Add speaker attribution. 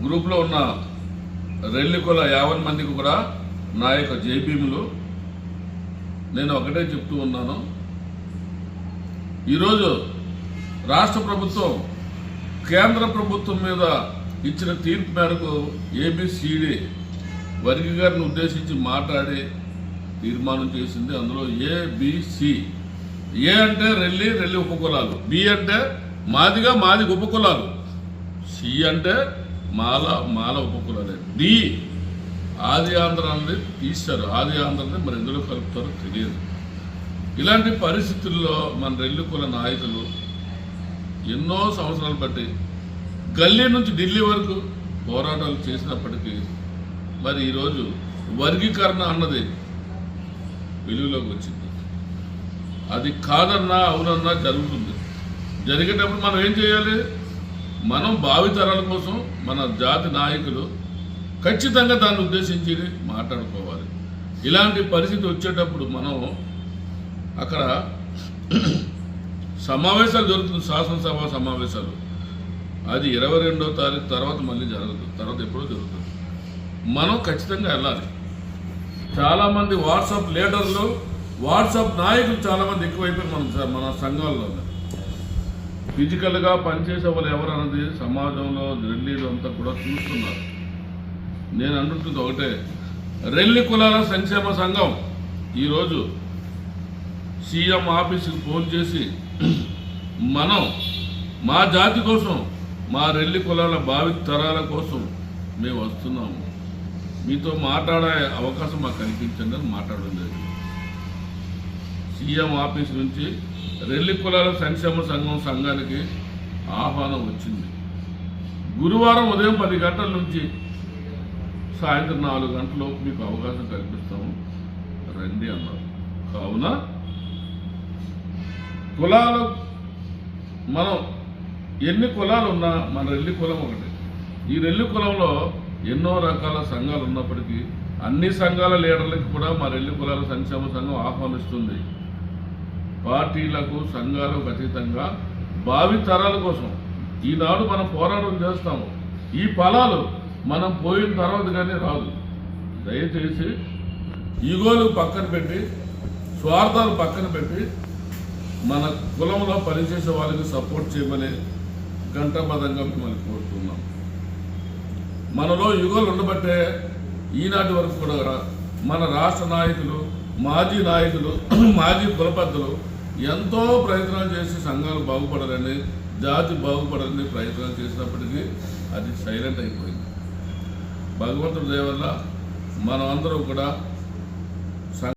Speaker 1: గ్రూప్లో ఉన్న రెల్లి కుల 50 మందికి కూడా నా యొక్క జైభీములు. నేను ఒకటే చెప్తూ ఉన్నాను, ఈరోజు రాష్ట్ర ప్రభుత్వం కేంద్ర ప్రభుత్వం మీద ఇచ్చిన తీర్పు మేరకు ఏబిసిడి వర్గి గారిని ఉద్దేశించి మాట్లాడి తీర్మానం చేసింది. అందులో ఏబిసి, ఏ అంటే రెల్లి ఉపకులాలు, బి అంటే మాది ఉపకులాలు, సి అంటే మాల ఉపకులాలే, డి ఆది ఆంధ్రాన్ని తీశారు. ఆది ఆంధ్రాన్ని మరి ఎందులో కలుపుతారో తెలియదు. ఇలాంటి పరిస్థితుల్లో మన రెల్లి కుల నాయకులు ఎన్నో సంవత్సరాలు బట్టి గల్లీ నుంచి ఢిల్లీ వరకు పోరాటాలు చేసినప్పటికీ మరి ఈరోజు వర్గీకరణ అన్నది వెలుగులోకి వచ్చింది. అది కాదన్నా అవునన్నా జరుగుతుంది. జరిగేటప్పుడు మనం ఏం చేయాలి? మనం భావితరాల కోసం మన జాతి నాయకులు ఖచ్చితంగా దాన్ని ఉద్దేశించి మాట్లాడుకోవాలి. ఇలాంటి పరిస్థితి వచ్చేటప్పుడు మనం అక్కడ సమావేశాలు జరుగుతుంది, శాసనసభ సమావేశాలు. అది 22వ తారీఖు తర్వాత మళ్ళీ జరగదు, తర్వాత ఎప్పుడో జరుగుతుంది. మనం ఖచ్చితంగా వెళ్ళాలి. చాలామంది వాట్సాప్ లీడర్లు, వాట్సాప్ నాయకులు చాలామంది ఎక్కువైపోయారు మన సంఘాల్లో. ఫిజికల్గా పనిచేసే వాళ్ళు ఎవరు అన్నది సమాజంలో రెల్లీలు అంతా కూడా చూస్తున్నారు. నేను అంటుంటుంది ఒకటే, రెల్లి కులాల సంక్షేమ సంఘం ఈరోజు సీఎం ఆఫీసుకి ఫోన్ చేసి మనం మా జాతి కోసం, మా రెల్లి కులాల భావి తరాల కోసం మేము వస్తున్నాము, మీతో మాట్లాడే అవకాశం మాకు కల్పించండి అని మాట్లాడడం జరిగింది. సీఎం ఆఫీస్ నుంచి రెల్లి కులాల సంక్షేమ సంఘానికి ఆహ్వానం వచ్చింది. గురువారం ఉదయం 10 గంటల నుంచి సాయంత్రం 4 గంటలకు మీకు అవకాశం కల్పిస్తాము, రండి అన్నారు. కావున కులాలు, మనం ఎన్ని కులాలు ఉన్నా మన రెల్లి కులం ఒకటి. ఈ రెల్లి కులంలో ఎన్నో రకాల సంఘాలు ఉన్నప్పటికీ అన్ని సంఘాల లీడర్లకు కూడా మా రెల్లి కులాల సంక్షేమ సంఘం ఆహ్వానిస్తుంది. పార్టీలకు, సంఘాలకు అతీతంగా భావి తరాల కోసం ఈనాడు మనం పోరాటం చేస్తాము. ఈ ఫలాలు మనం పోయిన తర్వాత కానీ రాదు. దయచేసి ఈగోలు పక్కన పెట్టి, స్వార్థాలు పక్కన పెట్టి మన కులంలో పనిచేసే వాళ్ళకి సపోర్ట్ చేయమని గంటాబద్ధంగా మిమ్మల్ని కోరుతున్నాం. మనలో యుగాలు ఉండబట్టే ఈనాటి వరకు కూడా మన రాష్ట్ర నాయకులు, మాజీ నాయకులు, మాజీ కులపెద్దలు ఎంతో ప్రయత్నాలు చేసి సంఘాలు బాగుపడాలని, జాతి బాగుపడాలని ప్రయత్నాలు చేసినప్పటికీ అది సైలెంట్ అయిపోయింది. భగవంతుడి దయ వల్ల మనం అందరం కూడా